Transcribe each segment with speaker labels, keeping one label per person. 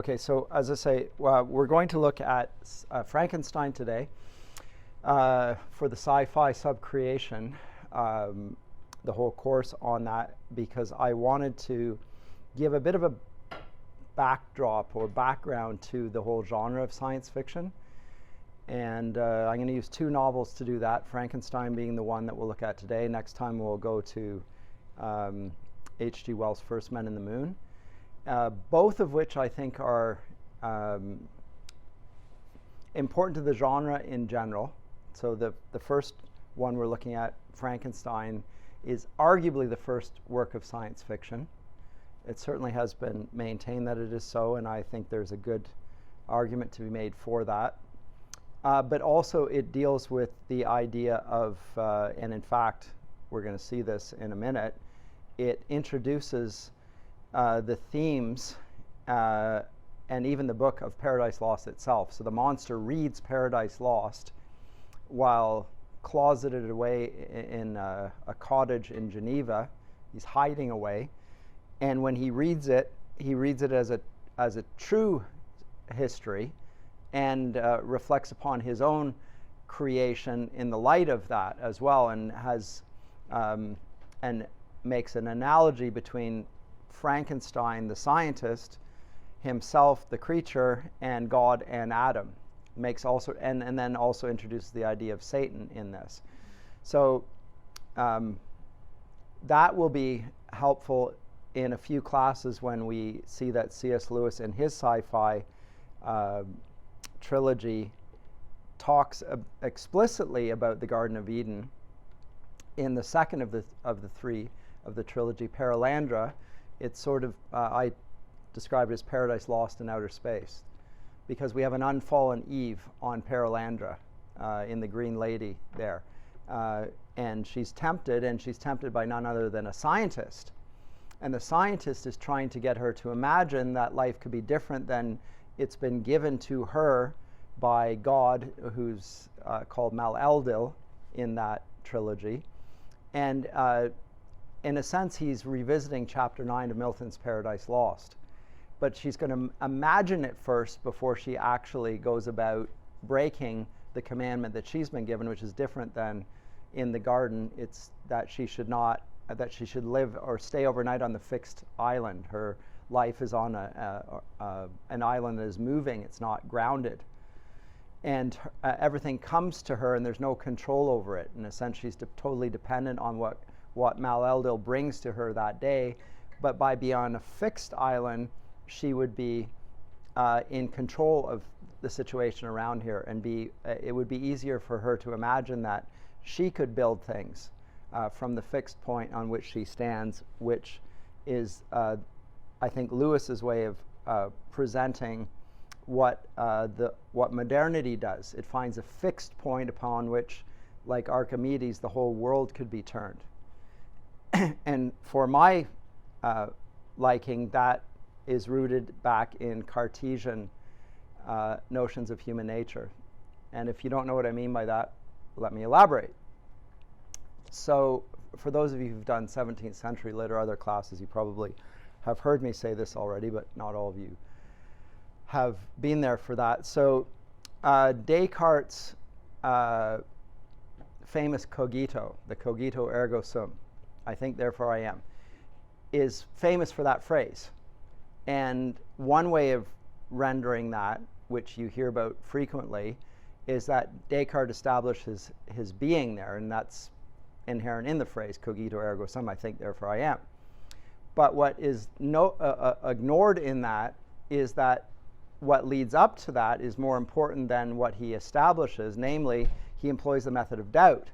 Speaker 1: Okay, so as I say, we're going to look at Frankenstein today for the sci-fi subcreation, the whole course on that, because I wanted to give a bit of a backdrop or background to the whole genre of science fiction. And I'm going to use two novels to do that, Frankenstein being the one that we'll look at today. Next time we'll go to H.G. Wells' First Men in the Moon. Both of which I think are important to the genre in general. So the first one we're looking at, Frankenstein, is arguably the first work of science fiction. It certainly has been maintained that it is so, and I think there's a good argument to be made for that. But also it deals with the idea of, and in fact, we're going to see this in a minute, it introduces the themes and even the book of Paradise Lost itself. So the monster reads Paradise Lost while closeted away in a cottage in Geneva. He's hiding away, and when he reads it as a true history, and reflects upon his own creation in the light of that as well, and has and makes an analogy between Frankenstein, the scientist, himself, the creature, and God and Adam. Makes also and then also introduces the idea of Satan in this. So that will be helpful in a few classes when we see that C.S. Lewis in his sci-fi trilogy talks explicitly about the Garden of Eden. In the second of the three of the trilogy, Paralandra, it's sort of I describe it as Paradise Lost in outer space, because we have an unfallen Eve on Paralandra in the Green Lady there, and she's tempted by none other than a scientist, and the scientist is trying to get her to imagine that life could be different than it's been given to her by God, who's called Mal-Eldil in that trilogy. And in a sense, he's revisiting chapter 9 of Milton's Paradise Lost. But she's going to imagine it first before she actually goes about breaking the commandment that she's been given, which is different than in the garden. It's that she should live or stay overnight on the fixed island. Her life is on an island that is moving. It's not grounded. And everything comes to her, and there's no control over it. In a sense, she's totally dependent on what Mal-Eldil brings to her that day. But by being on a fixed island, she would be in control of the situation around here, and it would be easier for her to imagine that she could build things from the fixed point on which she stands, which is, I think, Lewis's way of presenting what modernity does. It finds a fixed point upon which, like Archimedes, the whole world could be turned. And for my liking, that is rooted back in Cartesian notions of human nature. And if you don't know what I mean by that, let me elaborate. So for those of you who've done 17th century lit or other classes, you probably have heard me say this already, but not all of you have been there for that. So Descartes' famous cogito, the cogito ergo sum, I think therefore I am, is famous for that phrase. And one way of rendering that, which you hear about frequently, is that Descartes establishes his being there, and that's inherent in the phrase cogito ergo sum, I think therefore I am. But what is ignored in that is that what leads up to that is more important than what he establishes, namely, he employs the method of doubt.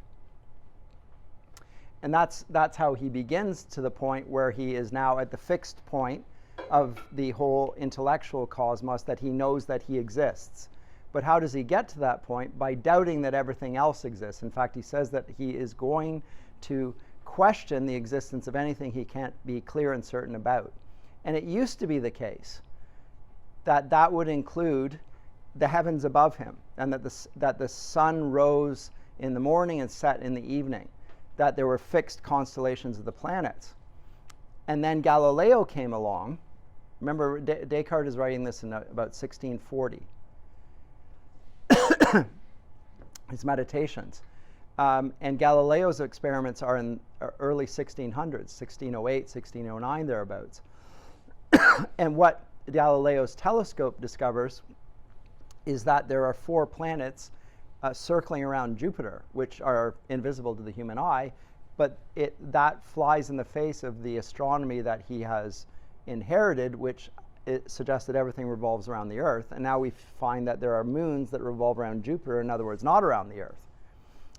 Speaker 1: And that's how he begins to the point where he is now at the fixed point of the whole intellectual cosmos, that he knows that he exists. But how does he get to that point? By doubting that everything else exists. In fact, he says that he is going to question the existence of anything he can't be clear and certain about. And it used to be the case that would include the heavens above him, and that the sun rose in the morning and set in the evening, that there were fixed constellations of the planets. And then Galileo came along Remember, Descartes is writing this in about 1640. His meditations. And Galileo's experiments are in early 1600s, 1608, 1609, thereabouts. And what Galileo's telescope discovers is that there are 4 planets circling around Jupiter, which are invisible to the human eye, but that flies in the face of the astronomy that he has inherited, which it suggests that everything revolves around the Earth. And now we find that there are moons that revolve around Jupiter, in other words, not around the Earth.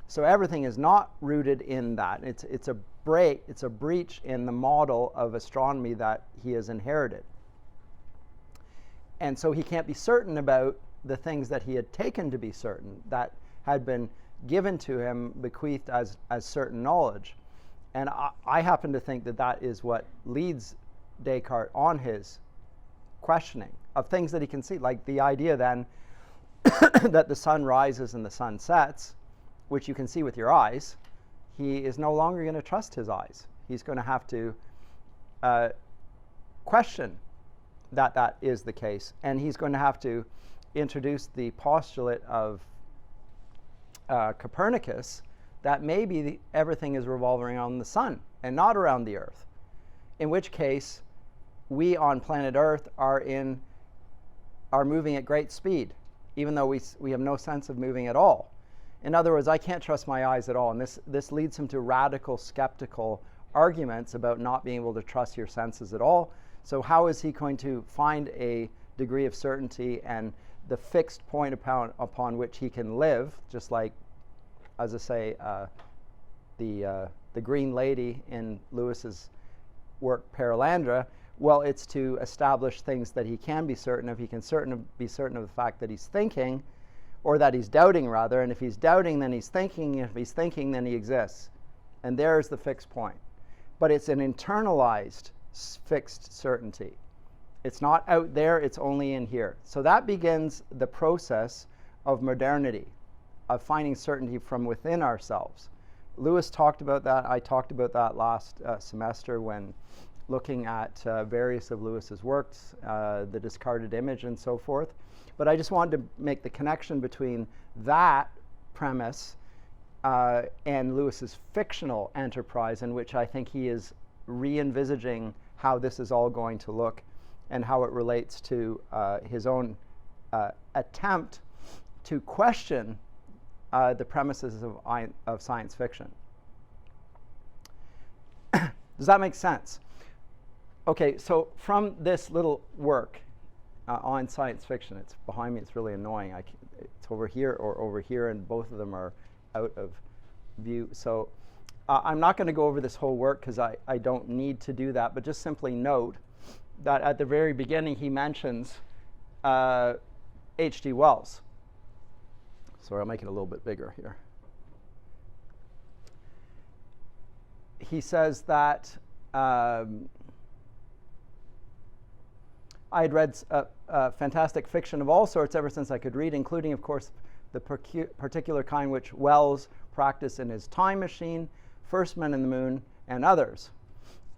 Speaker 1: So everything is not rooted in that. It's a breach in the model of astronomy that he has inherited. And so he can't be certain about the things that he had taken to be certain, that had been given to him, bequeathed as certain knowledge. And I happen to think that that is what leads Descartes on his questioning of things that he can see, like the idea then that the sun rises and the sun sets, which you can see with your eyes. He is no longer going to trust his eyes. He's going to have to question that is the case, and he's going to have to introduce the postulate of Copernicus that maybe everything is revolving around the sun and not around the Earth, in which case we on planet Earth are moving at great speed, even though we have no sense of moving at all. In other words, I can't trust my eyes at all, and this leads him to radical skeptical arguments about not being able to trust your senses at all. So how is he going to find a degree of certainty and the fixed point upon which he can live, just like, as I say, the Green Lady in Lewis's work Perelandra? Well, it's to establish things that he can be certain of. He can be certain of the fact that he's thinking, or that he's doubting, rather. And if he's doubting, then he's thinking. If he's thinking, then he exists. And there's the fixed point. But it's an internalized fixed certainty. It's not out there, it's only in here. So that begins the process of modernity, of finding certainty from within ourselves. Lewis talked about that. I talked about that last semester when looking at various of Lewis's works, the discarded image and so forth. But I just wanted to make the connection between that premise and Lewis's fictional enterprise, in which I think he is re-envisaging how this is all going to look and how it relates to his own attempt to question the premises of science fiction. Does that make sense? Okay, so from this little work on science fiction, it's behind me, it's really annoying. It's over here or over here, and both of them are out of view. So I'm not going to go over this whole work because I don't need to do that, but just simply note that at the very beginning he mentions H.G. Wells. Sorry, I'll make it a little bit bigger here. He says that I had read fantastic fiction of all sorts ever since I could read, including, of course, the particular kind which Wells practiced in his Time Machine, First Men in the Moon, and others.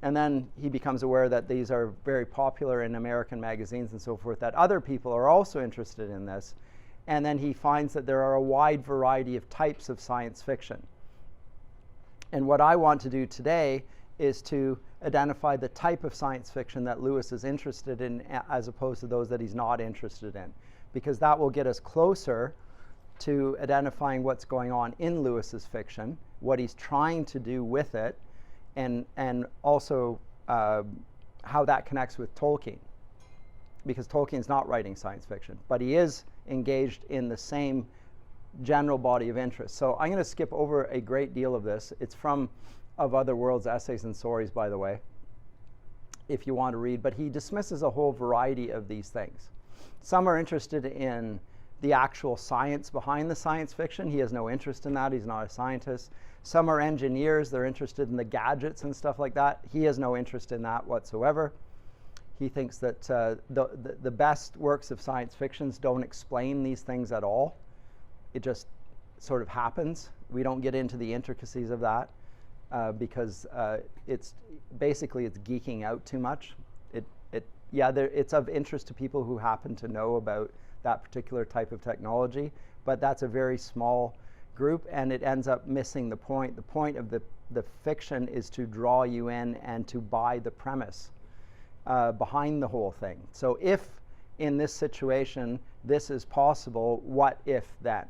Speaker 1: And then he becomes aware that these are very popular in American magazines and so forth, that other people are also interested in this. And then he finds that there are a wide variety of types of science fiction. And what I want to do today is to identify the type of science fiction that Lewis is interested in as opposed to those that he's not interested in, because that will get us closer to identifying what's going on in Lewis's fiction, what he's trying to do with it, and also how that connects with Tolkien, because Tolkien's not writing science fiction, but he is engaged in the same general body of interest. So I'm going to skip over a great deal of this. It's from Of Other Worlds, Essays and Stories, by the way, if you want to read. But he dismisses a whole variety of these things. Some are interested in the actual science behind the science fiction. He has no interest in that. He's not a scientist. Some are engineers. They're interested in the gadgets and stuff like that. He has no interest in that whatsoever. He thinks that the best works of science fictions don't explain these things at all. It just sort of happens. We don't get into the intricacies of that because it's geeking out too much. yeah, it's of interest to people who happen to know about that particular type of technology, but that's a very small group, and it ends up missing the point. The point of the fiction is to draw you in and to buy the premise behind the whole thing. So if in this situation this is possible, what if then?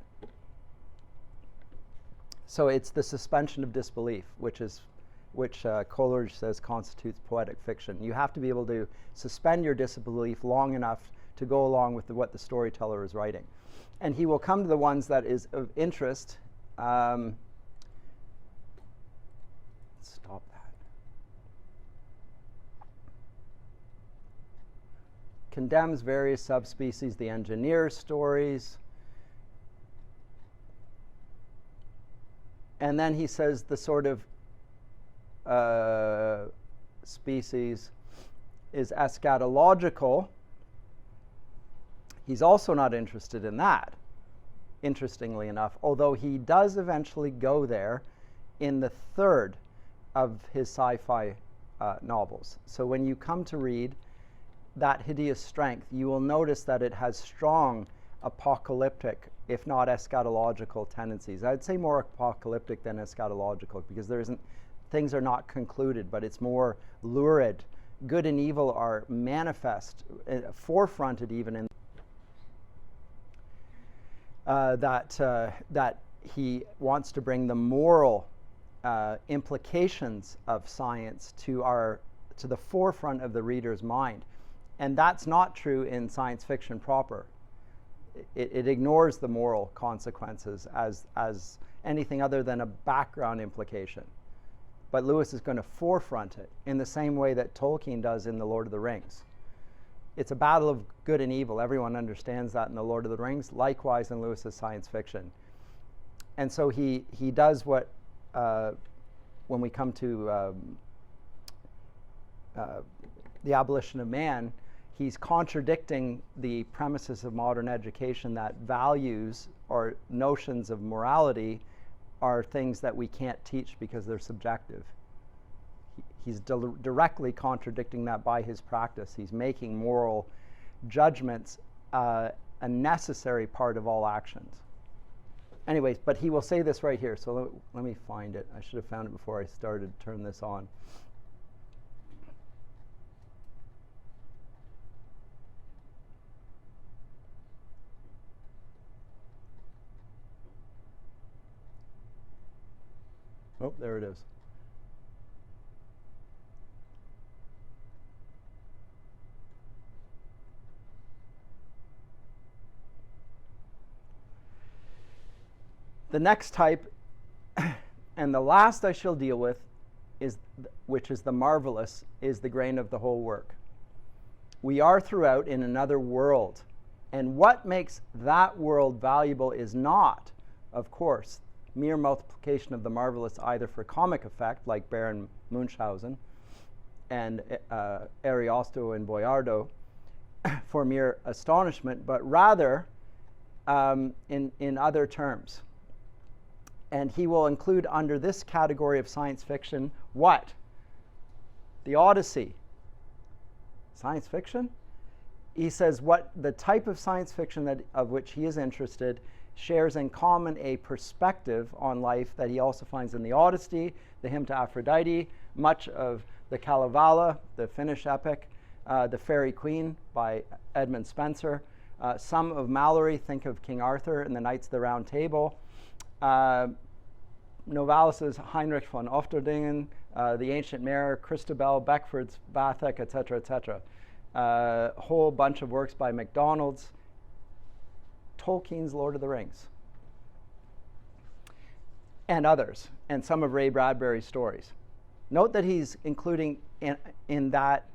Speaker 1: So it's the suspension of disbelief, which Coleridge says constitutes poetic fiction. You have to be able to suspend your disbelief long enough to go along with what the storyteller is writing. And he will come to the ones that is of interest. Stop that. Condemns various subspecies, the engineer stories. And then he says the sort of species is eschatological. He's also not interested in that, interestingly enough, although he does eventually go there in the third of his sci-fi novels. So when you come to read that Hideous Strength, you will notice that it has strong apocalyptic, if not eschatological tendencies. I'd say more apocalyptic than eschatological, because things are not concluded, but it's more lurid. Good and evil are manifest, forefronted even in that he wants to bring the moral implications of science to the forefront of the reader's mind. And that's not true in science fiction proper. It ignores the moral consequences as anything other than a background implication. But Lewis is going to forefront it in the same way that Tolkien does in The Lord of the Rings. It's a battle of good and evil. Everyone understands that in The Lord of the Rings, likewise in Lewis's science fiction. And so he does what, when we come to The Abolition of Man, he's contradicting the premises of modern education that values or notions of morality are things that we can't teach because they're subjective. He's directly contradicting that by his practice. He's making moral judgments a necessary part of all actions. Anyways, but he will say this right here. So let me find it. I should have found it before I started to turn this on. Oh, there it is. The next type, and the last I shall deal with, which is the marvelous, is the grain of the whole work. We are throughout in another world, and what makes that world valuable is not, of course, mere multiplication of the marvelous either for comic effect, like Baron Munchausen and Ariosto and Boiardo, for mere astonishment, but rather in other terms. And he will include under this category of science fiction what? The Odyssey. Science fiction? He says what the type of science fiction of which he is interested shares in common a perspective on life that he also finds in the Odyssey, the Hymn to Aphrodite, much of the Kalevala, the Finnish epic, the Faerie Queene by Edmund Spenser, some of Malory, think of King Arthur and the Knights of the Round Table, Novalis's Heinrich von Ofterdingen, the Ancient Mariner, Christabel, Beckford's Vathek, etc., etc. A whole bunch of works by MacDonald's, Tolkien's Lord of the Rings, and others, and some of Ray Bradbury's stories. Note that he's including in that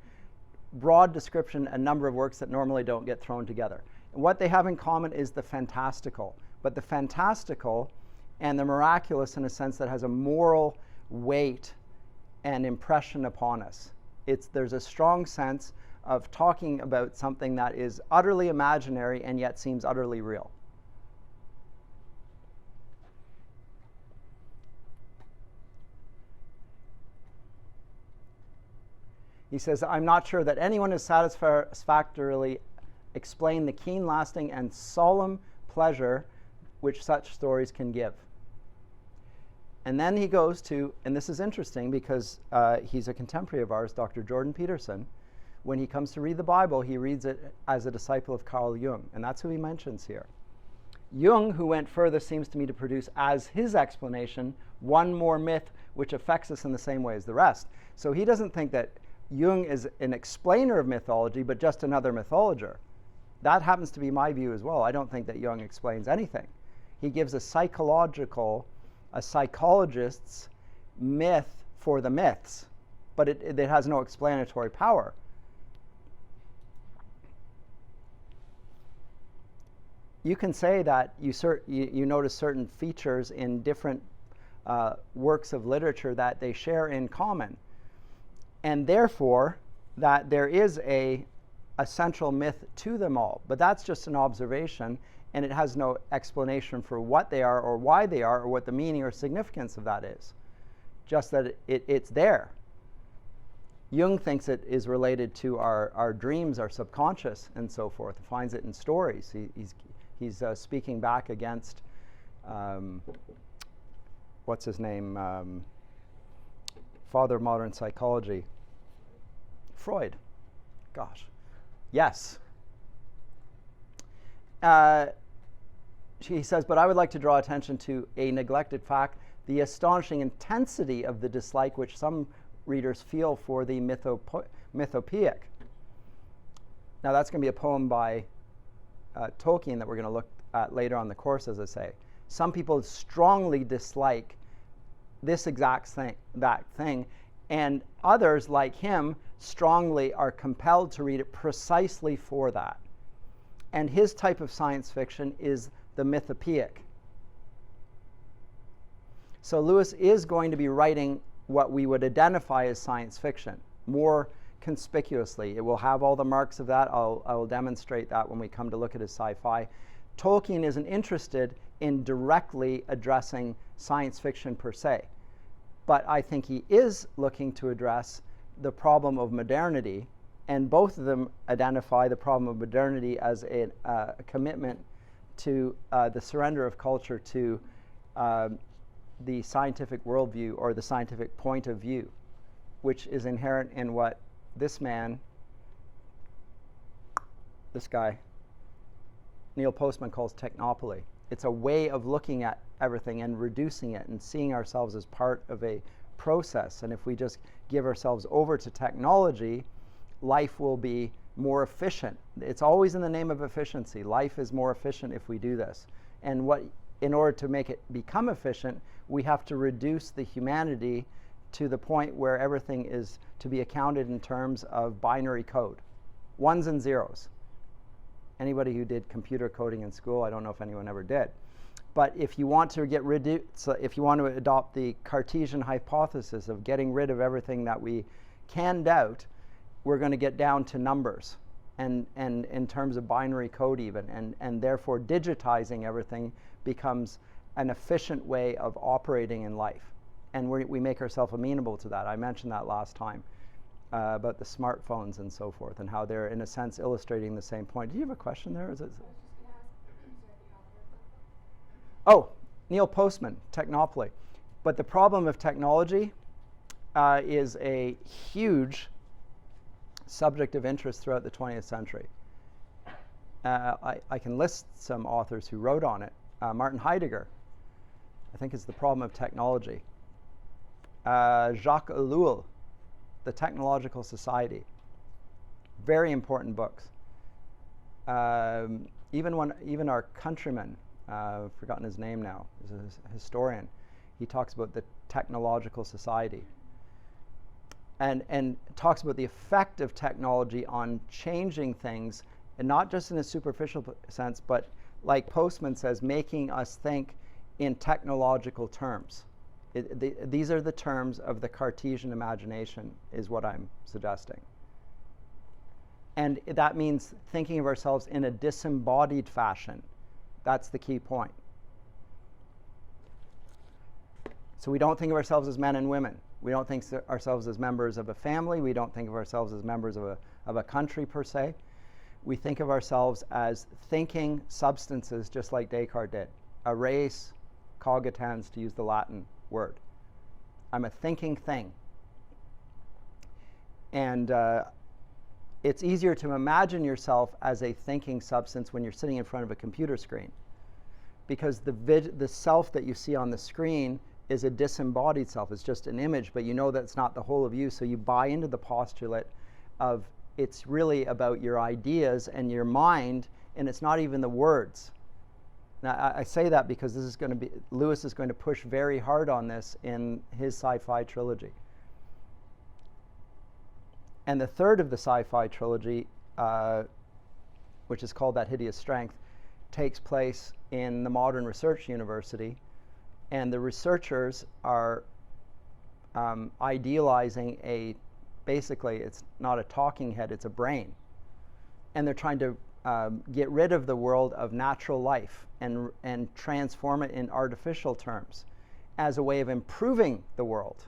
Speaker 1: broad description a number of works that normally don't get thrown together. And what they have in common is the fantastical, but the fantastical and the miraculous in a sense that has a moral weight and impression upon us. There's a strong sense of talking about something that is utterly imaginary and yet seems utterly real. He says, I'm not sure that anyone has satisfactorily explained the keen, lasting, and solemn pleasure which such stories can give. And then he goes to, and this is interesting because he's a contemporary of ours, Dr. Jordan Peterson. When he comes to read the Bible, he reads it as a disciple of Carl Jung, and that's who he mentions here. Jung, who went further, seems to me to produce as his explanation one more myth which affects us in the same way as the rest. So he doesn't think that Jung is an explainer of mythology, but just another mythologer. That happens to be my view as well. I don't think that Jung explains anything. He gives a psychologist's myth for the myths, but it has no explanatory power. You can say that you notice certain features in different works of literature that they share in common, and therefore that there is a central myth to them all. But that's just an observation, and it has no explanation for what they are or why they are or what the meaning or significance of that is. Just that it's there. Jung thinks it is related to our dreams, our subconscious, and so forth. He finds it in stories. He's speaking back against, what's his name, father of modern psychology, Freud. Gosh. Yes. He says, but I would like to draw attention to a neglected fact, the astonishing intensity of the dislike which some readers feel for the Mythopedic. Now that's going to be a poem by Tolkien that we're going to look at later on the course, as I say. Some people strongly dislike this exact thing, that thing, and others, like him, strongly are compelled to read it precisely for that. And his type of science fiction is the Mythopedic. So Lewis is going to be writing what we would identify as science fiction more conspicuously. It will have all the marks of that. I will demonstrate that when we come to look at his sci-fi. Tolkien isn't interested in directly addressing science fiction per se, but I think he is looking to address the problem of modernity, and both of them identify the problem of modernity as a commitment to the surrender of culture to the scientific worldview or the scientific point of view, which is inherent in what this man, this guy, Neil Postman calls technopoly. It's a way of looking at everything and reducing it and seeing ourselves as part of a process. And if we just give ourselves over to technology, life will be more efficient. It's always in the name of efficiency. Life is more efficient if we do this. And in order to make it become efficient, we have to reduce the humanity to the point where everything is to be accounted in terms of binary code, ones and zeros. Anybody who did computer coding in school, I don't know if anyone ever did. But if you want to if you want to adopt the Cartesian hypothesis of getting rid of everything that we can doubt, we're going to get down to numbers and in terms of binary code even, and therefore digitizing everything becomes an efficient way of operating in life. And we make ourselves amenable to that. I mentioned that last time about the smartphones and so forth, and how they're in a sense illustrating the same point. Do you have a question there? Is it? Oh, Neil Postman, Technopoly. But the problem of technology is a huge subject of interest throughout the 20th century. I can list some authors who wrote on it. Martin Heidegger, I think, is The Problem of Technology. Jacques Ellul, The Technological Society. Very important books. Even our countryman, I've forgotten his name now, is a historian. He talks about the technological society. And talks about the effect of technology on changing things, and not just in a superficial sense, but like Postman says, making us think in technological terms. These are the terms of the Cartesian imagination, is what I'm suggesting. And that means thinking of ourselves in a disembodied fashion. That's the key point. So we don't think of ourselves as men and women. We don't think ourselves as members of a family. We don't think of ourselves as members of a country per se. We think of ourselves as thinking substances, just like Descartes did. A res cogitans, to use the Latin word. I'm a thinking thing. And it's easier to imagine yourself as a thinking substance when you're sitting in front of a computer screen, because the self that you see on the screen is a disembodied self. It's just an image, but you know that it's not the whole of you, so you buy into the postulate of it's really about your ideas and your mind, and it's not even the words. Now, I say that because this is going to be, Lewis is going to push very hard on this in his sci-fi trilogy. And the third of the sci-fi trilogy, which is called That Hideous Strength, takes place in the Modern Research University, and the researchers are idealizing basically it's not a talking head, it's a brain. And they're trying to get rid of the world of natural life and transform it in artificial terms as a way of improving the world.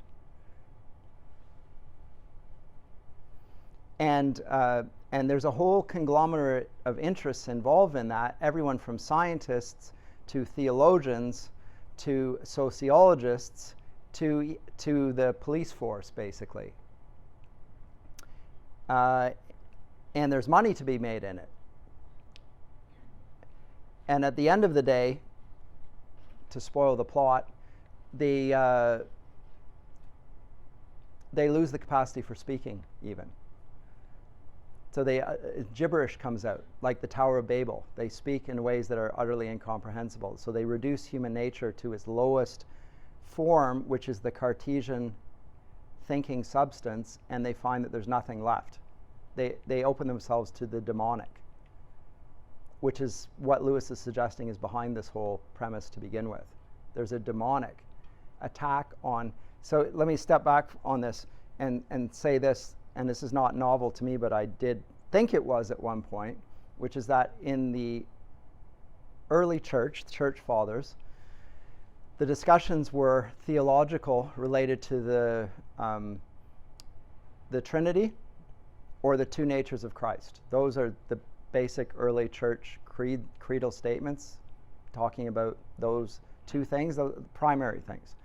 Speaker 1: And there's a whole conglomerate of interests involved in that, everyone from scientists to theologians to sociologists to the police force, basically. And there's money to be made in it. And at the end of the day, to spoil the plot, they lose the capacity for speaking, even. So gibberish comes out, like the Tower of Babel. They speak in ways that are utterly incomprehensible. So they reduce human nature to its lowest form, which is the Cartesian thinking substance, and they find that there's nothing left. They open themselves to the demonic, which is what Lewis is suggesting is behind this whole premise to begin with. There's a demonic attack on. So let me step back on this and say this, and this is not novel to me, but I did think it was at one point, which is that in the early church fathers, the discussions were theological, related to the Trinity or the two natures of Christ. Those are the basic early church creedal statements, talking about those two things, the primary things.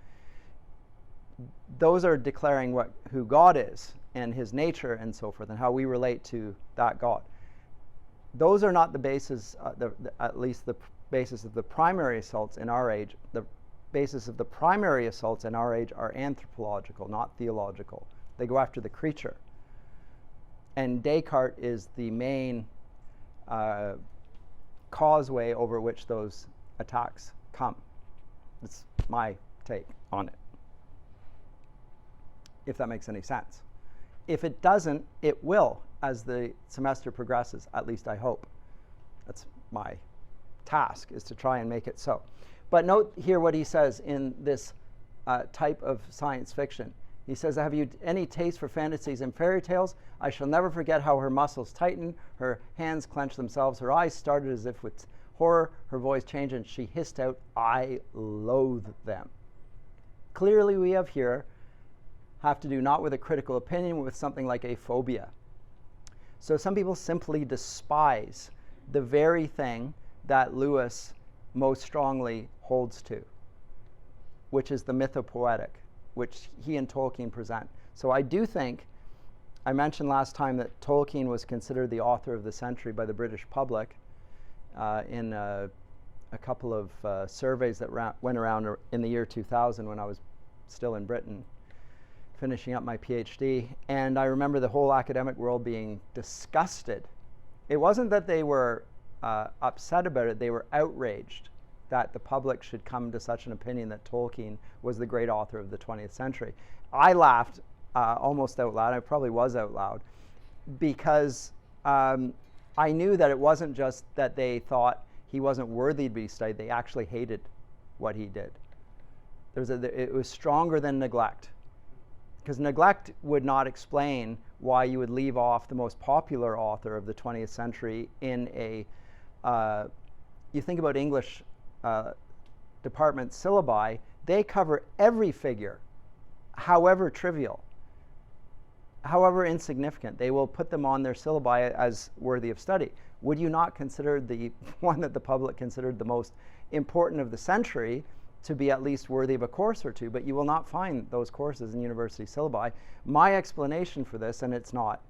Speaker 1: Those are declaring who God is and his nature and so forth, and how we relate to that God. Those are not the basis, at least the basis of the primary assaults in our age. The basis of the primary assaults in our age are anthropological, not theological. They go after the creature. And Descartes is the main causeway over which those attacks come. That's my take on it, if that makes any sense. If it doesn't, it will as the semester progresses, at least I hope. That's my task, is to try and make it so. But note here what he says in this type of science fiction. He says, have you any taste for fantasies and fairy tales? I shall never forget how her muscles tightened, her hands clenched themselves, her eyes started as if with horror, her voice changed, and she hissed out, I loathe them. Clearly we have to do not with a critical opinion, but with something like a phobia. So some people simply despise the very thing that Lewis most strongly holds to, which is the mythopoetic, which he and Tolkien present. So I do think, I mentioned last time that Tolkien was considered the author of the century by the British public in a couple of surveys that went around in the year 2000 when I was still in Britain, finishing up my PhD. And I remember the whole academic world being disgusted. It wasn't that they were upset about it, they were outraged that the public should come to such an opinion that Tolkien was the great author of the 20th century. I laughed almost out loud. I probably was out loud, because I knew that it wasn't just that they thought he wasn't worthy to be studied, they actually hated what he did. It was stronger than neglect, because neglect would not explain why you would leave off the most popular author of the 20th century in you think about English department syllabi, they cover every figure however trivial, however insignificant. They will put them on their syllabi as worthy of study. Would you not consider the one that the public considered the most important of the century to be at least worthy of a course or two? But you will not find those courses in university syllabi. My explanation for this, and it's not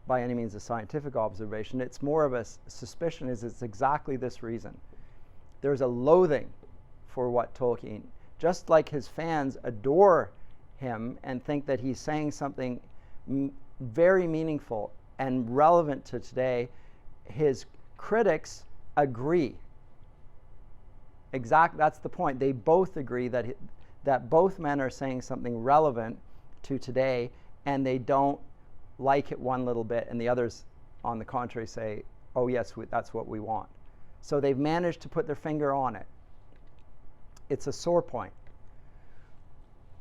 Speaker 1: by any means a scientific observation, it's more of a suspicion, is it's exactly this reason. There's a loathing for what Tolkien, just like his fans adore him and think that he's saying something very meaningful and relevant to today, his critics agree. That's the point. They both agree that both men are saying something relevant to today, and they don't like it one little bit, and the others, on the contrary, say, oh yes, that's what we want. So they've managed to put their finger on it. It's a sore point.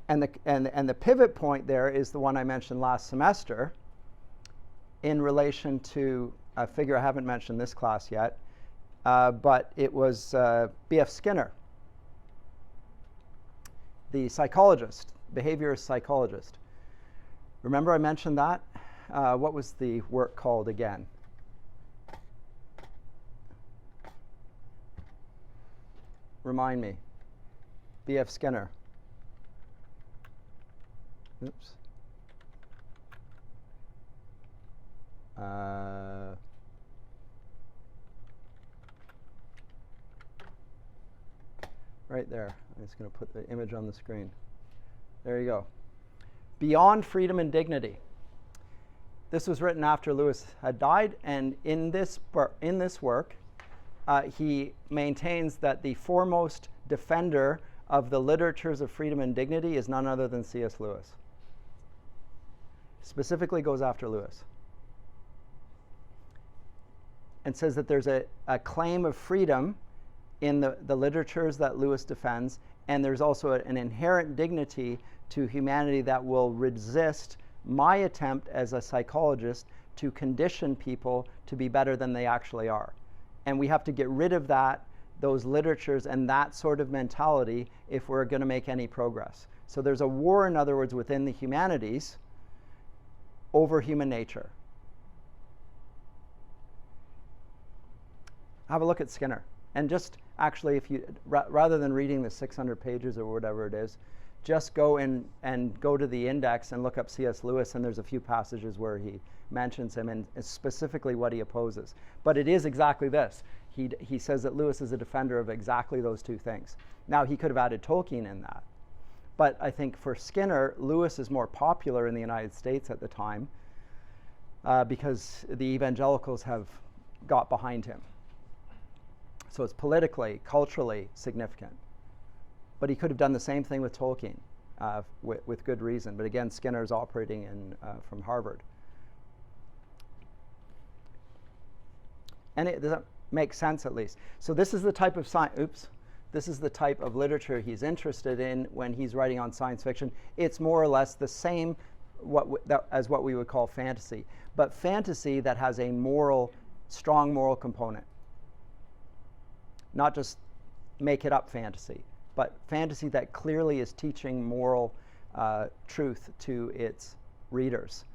Speaker 1: And the pivot point there is the one I mentioned last semester in relation to a figure I haven't mentioned this class yet, but it was B.F. Skinner, the psychologist, behaviorist psychologist. Remember I mentioned that? What was the work called again? Remind me. B.F. Skinner. Oops. Right there. I'm just going to put the image on the screen. There you go. Beyond Freedom and Dignity. This was written after Lewis had died, and in this work, he maintains that the foremost defender of the literatures of freedom and dignity is none other than C.S. Lewis. Specifically goes after Lewis. And says that there's a claim of freedom in the literatures that Lewis defends, and there's also an inherent dignity to humanity that will resist my attempt as a psychologist to condition people to be better than they actually are. And we have to get rid of those literatures and that sort of mentality if we're going to make any progress. So there's a war, in other words, within the humanities over human nature. Have a look at Skinner. And just actually, if you rather than reading the 600 pages or whatever it is, just go in and go to the index and look up C.S. Lewis, and there's a few passages where he mentions him and specifically what he opposes. But it is exactly this. He says that Lewis is a defender of exactly those two things. Now, he could have added Tolkien in that. But I think for Skinner, Lewis is more popular in the United States at the time because the evangelicals have got behind him. So it's politically, culturally significant. But he could have done the same thing with Tolkien with good reason. But again, Skinner is operating from Harvard. And does that make sense at least? So this is the type of this is the type of literature he's interested in when he's writing on science fiction. It's more or less the same as what we would call fantasy, but fantasy that has a strong moral component. Not just make it up fantasy, but fantasy that clearly is teaching moral truth to its readers,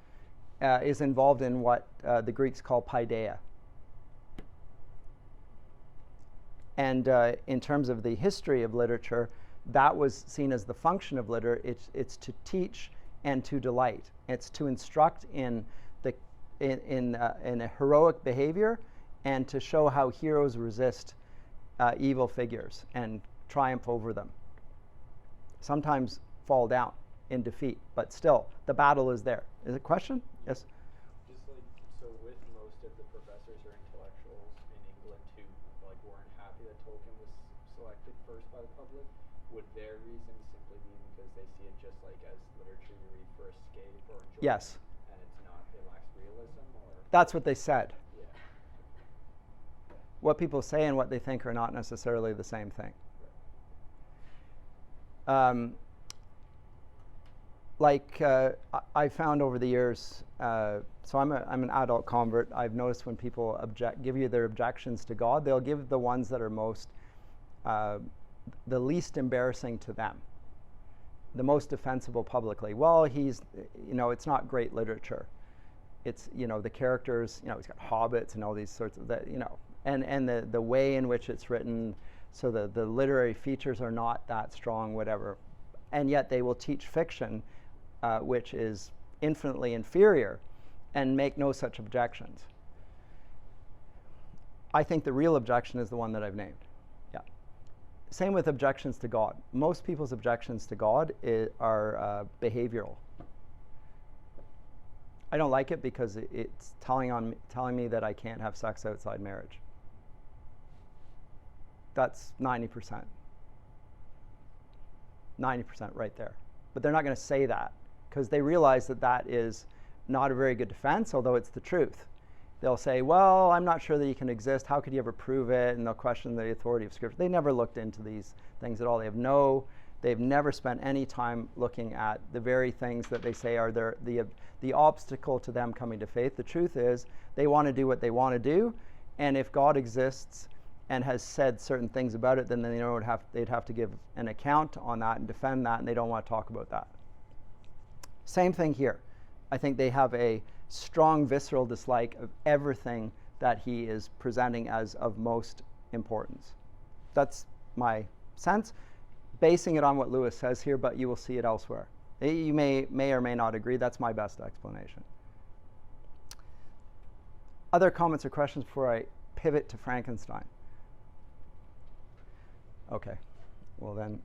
Speaker 1: is involved in what the Greeks call paideia. And in terms of the history of literature, that was seen as the function of literature. It's to teach and to delight. It's to instruct in a heroic behavior and to show how heroes resist evil figures and triumph over them. Sometimes fall down in defeat, but still, the battle is there. Is it a question? Yes?
Speaker 2: Just so with most of the professors or intellectuals in England who weren't happy that Tolkien was selected first by the public, would their reason simply be because they see it just as literature you read for escape or enjoyment?
Speaker 1: Yes.
Speaker 2: And it lacks realism? Or?
Speaker 1: That's what they said.
Speaker 2: Yeah.
Speaker 1: What people say and what they think are not necessarily the same thing. I found over the years, so I'm an adult convert. I've noticed when people give you their objections to God, they'll give the ones that are the least embarrassing to them. the most defensible publicly. Well, he's, it's not great literature. It's, the characters, he's got hobbits and all these sorts of that, and the way in which it's written, so the literary features are not that strong, whatever. And yet they will teach fiction, which is infinitely inferior, and make no such objections. I think the real objection is the one that I've named. Yeah. Same with objections to God. Most people's objections to God are behavioral. I don't like it because it's telling me that I can't have sex outside marriage. That's 90%. 90% right there. But they're not going to say that because they realize that that is not a very good defense, although it's the truth. They'll say, well, I'm not sure that he can exist. How could you ever prove it? And they'll question the authority of Scripture. They never looked into these things at all. They've never spent any time looking at the very things that they say are the obstacle to them coming to faith. The truth is, they want to do what they want to do, and if God exists and has said certain things about it, then they'd have to give an account on that and defend that, and they don't want to talk about that. Same thing here. I think they have a strong visceral dislike of everything that he is presenting as of most importance. That's my sense, basing it on what Lewis says here, but you will see it elsewhere. You may or may not agree. That's my best explanation. Other comments or questions before I pivot to Frankenstein? Okay, well then.